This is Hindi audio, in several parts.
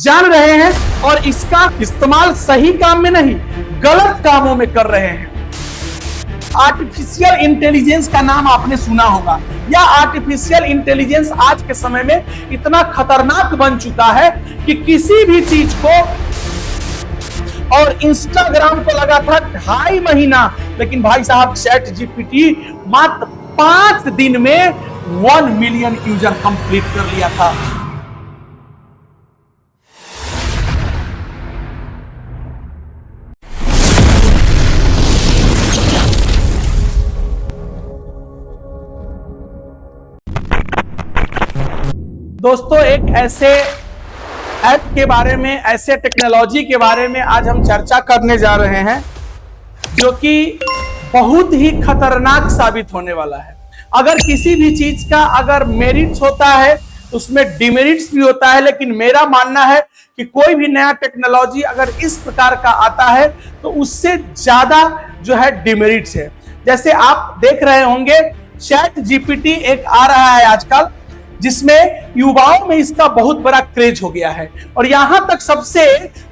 जान रहे हैं और इसका इस्तेमाल सही काम में नहीं गलत कामों में कर रहे हैं। आर्टिफिशियल इंटेलिजेंस का नाम आपने सुना होगा। यह आर्टिफिशियल इंटेलिजेंस आज के समय में इतना खतरनाक बन चुका है कि किसी भी चीज को, और इंस्टाग्राम को लगा था 2.5 महीना, लेकिन भाई साहब चैट जीपीटी मात्र 5 दिन में 1 मिलियन यूजर कंप्लीट कर लिया था। दोस्तों, एक ऐसे ऐप के बारे में, ऐसे टेक्नोलॉजी के बारे में आज हम चर्चा करने जा रहे हैं जो कि बहुत ही खतरनाक साबित होने वाला है। अगर किसी भी चीज का अगर मेरिट्स होता है उसमें डिमेरिट्स भी होता है, लेकिन मेरा मानना है कि कोई भी नया टेक्नोलॉजी अगर इस प्रकार का आता है तो उससे ज्यादा जो है डिमेरिट्स है। जैसे आप देख रहे होंगे चैट जीपीटी एक आ रहा है आजकल, जिसमें युवाओं में इसका बहुत बड़ा क्रेज हो गया है। और यहां तक सबसे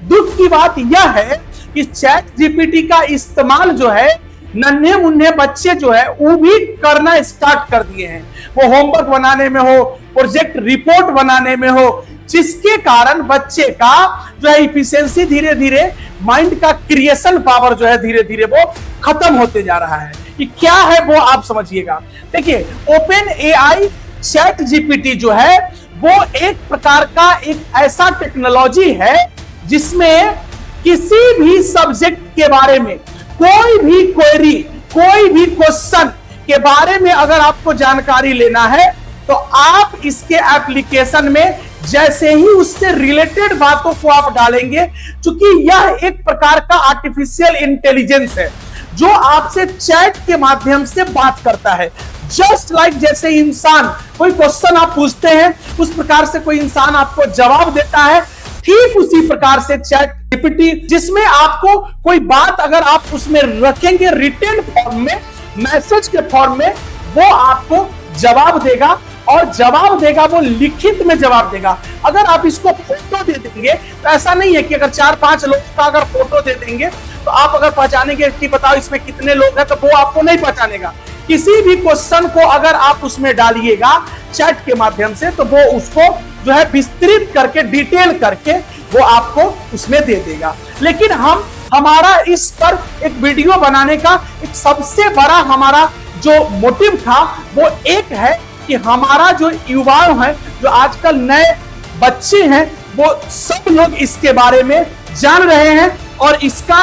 दुख की बात यह है कि चैट जीपीटी का इस्तेमाल जो है नन्हे मुन्ने बच्चे जो है वो भी करना स्टार्ट कर दिए हैं। वो होमवर्क बनाने में हो, प्रोजेक्ट रिपोर्ट बनाने में हो, जिसके कारण बच्चे का जो है इफिशिएंसी धीरे धीरे, माइंड का क्रिएशन पावर जो है धीरे धीरे वो खत्म होते जा रहा है। कि क्या है वो आप समझिएगा। देखिए, ओपन एआई चैट जीपीटी जो है वो एक प्रकार का एक ऐसा टेक्नोलॉजी है जिसमें किसी भी सब्जेक्ट के बारे में कोई भी क्वेरी, कोई भी क्वेश्चन के बारे में अगर आपको जानकारी लेना है तो आप इसके एप्लीकेशन में जैसे ही उससे रिलेटेड बातों को आप डालेंगे, क्योंकि यह एक प्रकार का आर्टिफिशियल इंटेलिजेंस है जो आपसे चैट के माध्यम से बात करता है। जस्ट लाइक जैसे इंसान कोई क्वेश्चन आप पूछते हैं उस प्रकार से कोई इंसान आपको जवाब देता है, ठीक उसी प्रकार से चैट जीपीटी, जिसमें आपको कोई बात अगर आप उसमें रखेंगे रिटन फॉर्म में, मैसेज के फॉर्म में, वो आपको जवाब देगा। और जवाब देगा वो लिखित में जवाब देगा। अगर आप इसको फोटो दे देंगे तो ऐसा नहीं है कि अगर 4-5 लोग का अगर फोटो दे देंगे तो आप अगर पहचानेंगे कि बताओ इसमें कितने लोग हैं, तो वो आपको नहीं पहचानेगा। किसी भी क्वेश्चन को अगर आप उसमें डालिएगा चैट के माध्यम से तो वो उसको जो है विस्तृत करके, डिटेल करके वो आपको उसमें दे देगा। लेकिन हमारा इस पर एक वीडियो बनाने का एक सबसे बड़ा हमारा जो मोटिव था वो एक है कि हमारा जो युवा है, जो आजकल नए बच्चे हैं, वो सब लोग इसके बारे में जान रहे हैं और इसका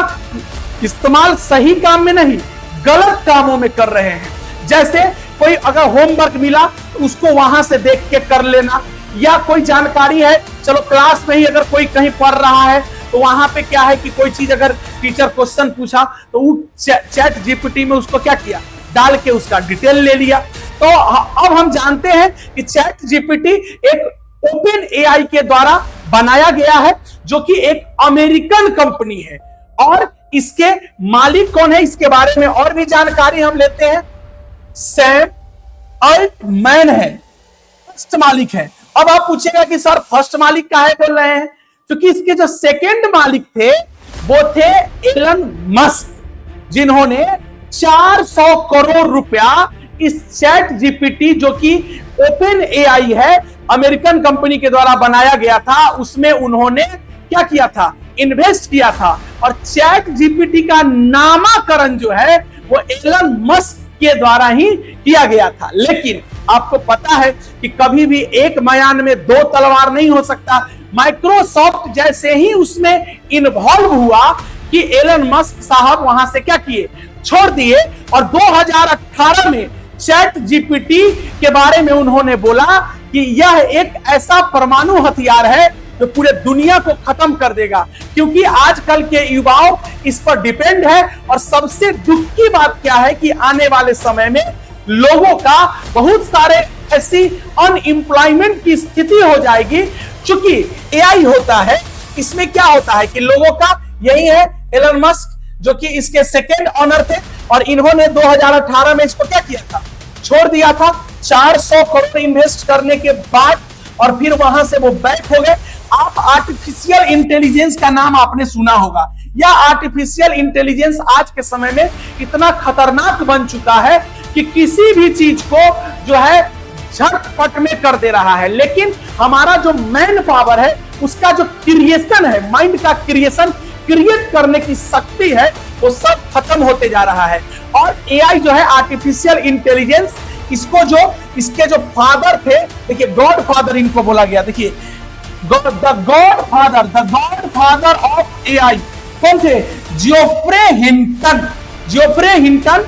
इस्तेमाल सही काम में नहीं गलत कामों में कर रहे हैं। जैसे कोई अगर होमवर्क मिला तो उसको वहां से देख के कर लेना, या कोई जानकारी है, चलो क्लास में ही अगर कोई कहीं पढ़ रहा है तो वहां पे क्या है कि कोई चीज अगर टीचर क्वेश्चन पूछा तो वो चैट जीपीटी में उसको क्या किया, डाल के उसका डिटेल ले लिया। तो अब हम जानते हैं कि चैट जीपीटी एक ओपन एआई के द्वारा बनाया गया है जो कि एक अमेरिकन कंपनी है। और इसके मालिक कौन है, इसके बारे में और भी जानकारी हम लेते हैं। सैम अल्टमैन है फर्स्ट मालिक है। अब आप पूछेगा कि सर फर्स्ट मालिक काहे बोल रहे हैं, क्योंकि इसके जो सेकंड मालिक थे वो थे एलन मस्क, जिन्होंने 400 करोड़ रुपया इस चैट जीपीटी जो कि ओपन एआई है, अमेरिकन कंपनी के द्वारा बनाया गया था, उसमें उन्होंने क्या किया था, इन्वेस्ट किया था। और चैट जीपीटी का नामकरण जो है वो एलन मस्क के द्वारा ही किया गया था। लेकिन आपको पता है कि कभी भी एक मयान में 2 तलवार नहीं हो सकता। माइक्रोसॉफ्ट जैसे ही उसमें इन्वॉल्व हुआ कि एलन मस्क साहब वहां से क्या किए, छोड़ दिए। और 2018 में चैट जीपीटी के बारे में उन्होंने बोला कि यह एक ऐसा परमाणु हथियार है जो पूरे दुनिया को खत्म कर देगा, क्योंकि आजकल के युवाओं इस पर डिपेंड है। और सबसे दुख की बात क्या है कि आने वाले समय में लोगों का बहुत सारे ऐसी अनएम्प्लॉयमेंट की स्थिति हो जाएगी। क्योंकि एआई होता है, इसमें क्या होता है कि लोगों का यही है। एलन मस्क जो कि इसके सेकेंड ऑनर थे और इन्होंने 2018 में इसको क्या किया था, छोड़ दिया था। 400 करोड़ इन्वेस्ट करने के बाद और फिर वहां से वो बैक हो गए। आप आर्टिफिशियल इंटेलिजेंस का नाम आपने सुना होगा। या आर्टिफिशियल इंटेलिजेंस आज के समय में इतना खतरनाक बन चुका है कि किसी भी चीज को जो है झटपट में कर दे रहा है, लेकिन हमारा जो मैन पावर है, उसका जो क्रिएशन है, माइंड का क्रिएशन, क्रिएट करने की शक्ति है, वो सब खत्म होते जा रहा है। और एआई जो है, आर्टिफिशियल इंटेलिजेंस, इसको जो इसके जो फादर थे, देखिए गॉड फादर इनको बोला गया। देखिए the God father of AI कौन थे? Geoffrey Hinton. जियोफ्रे हिंटन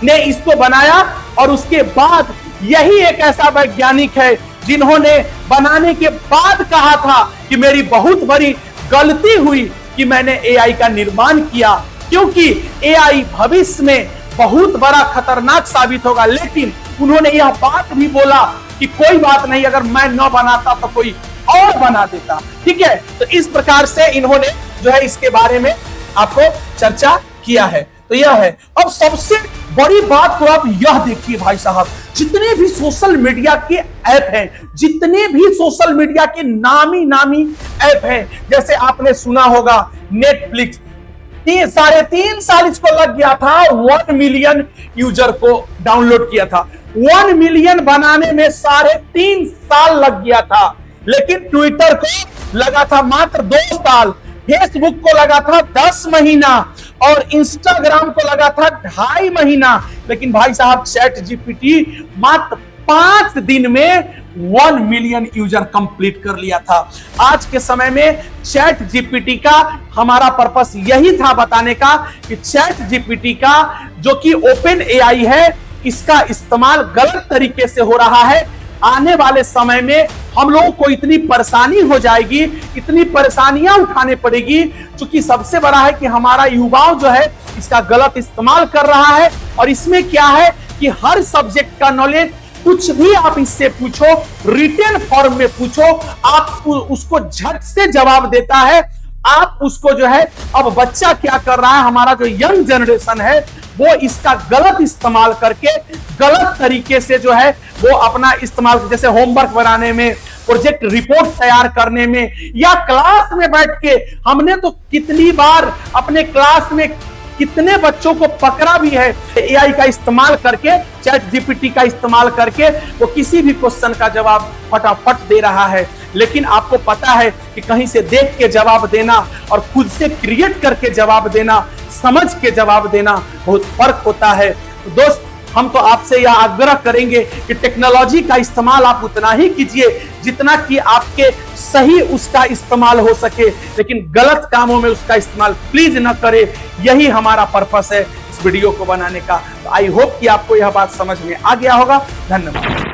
ने इसको बनाया और उसके बाद यही एक ऐसा वैज्ञानिक है जिन्होंने बनाने के बाद कहा था कि मेरी बहुत बड़ी गलती हुई कि मैंने एआई का निर्माण किया, क्योंकि एआई भविष्य में बहुत बड़ा खतरनाक साबित होगा। लेकिन उन्होंने यह बात भी बोला कि कोई बात नहीं, अगर मैं न बनाता तो कोई और बना देता। ठीक है, तो इस प्रकार से इन्होंने जो है इसके बारे में आपको चर्चा किया है। तो यह है। अब सबसे बड़ी बात तो आप यह देखिए भाई साहब, जितने भी सोशल मीडिया के ऐप हैं, जितने भी सोशल मीडिया के नामी नामी ऐप हैं, जैसे आपने सुना होगा नेटफ्लिक्स, 3.5 साल इसको लग गया था 1 मिलियन यूजर को डाउनलोड किया था। 1 मिलियन बनाने में 3.5 साल लग गया था। लेकिन ट्विटर को लगा था मात्र 2 साल, फेसबुक को लगा था 10 महीना और इंस्टाग्राम को लगा था 2.5 महीना। लेकिन भाई साहब चैट जीपीटी मात्र 5 दिन में 1 मिलियन यूजर कंप्लीट कर लिया था। आज के समय में चैट जीपीटी का हमारा पर्पस यही था बताने का कि चैट जीपीटी का जो कि ओपन एआई है, इसका इस्तेमाल गलत तरीके से हो रहा है। आने वाले समय में हम लोगों को इतनी परेशानी हो जाएगी, इतनी परेशानियां उठाने पड़ेगी, क्योंकि सबसे बड़ा है कि हमारा युवाओं जो है इसका गलत इस्तेमाल कर रहा है। और इसमें क्या है कि हर सब्जेक्ट का नॉलेज, कुछ भी आप इससे पूछो, रिटन फॉर्म में पूछो, आप उसको झट से जवाब देता है। आप उसको जो है, अब बच्चा क्या कर रहा है, हमारा जो यंग जनरेशन है वो इसका गलत इस्तेमाल करके गलत तरीके से जो है वो अपना इस्तेमाल, जैसे होमवर्क बनाने में, प्रोजेक्ट रिपोर्ट तैयार करने में, या क्लास में बैठ के हमने तो कितनी बार अपने क्लास में कितने बच्चों को पकड़ा भी है, एआई का इस्तेमाल करके, चैट जीपीटी का इस्तेमाल करके वो किसी भी क्वेश्चन का जवाब फटाफट दे रहा है। लेकिन आपको पता है कि कहीं से देख के जवाब देना और खुद से क्रिएट करके जवाब देना, समझ के जवाब देना बहुत फर्क होता है। तो दोस्त, हम तो आपसे यह आग्रह करेंगे कि टेक्नोलॉजी का इस्तेमाल आप उतना ही कीजिए जितना कि आपके सही उसका इस्तेमाल हो सके, लेकिन गलत कामों में उसका इस्तेमाल प्लीज न करें। यही हमारा पर्पस है इस वीडियो को बनाने का। तो आई होप कि आपको यह बात समझ में आ गया होगा। धन्यवाद।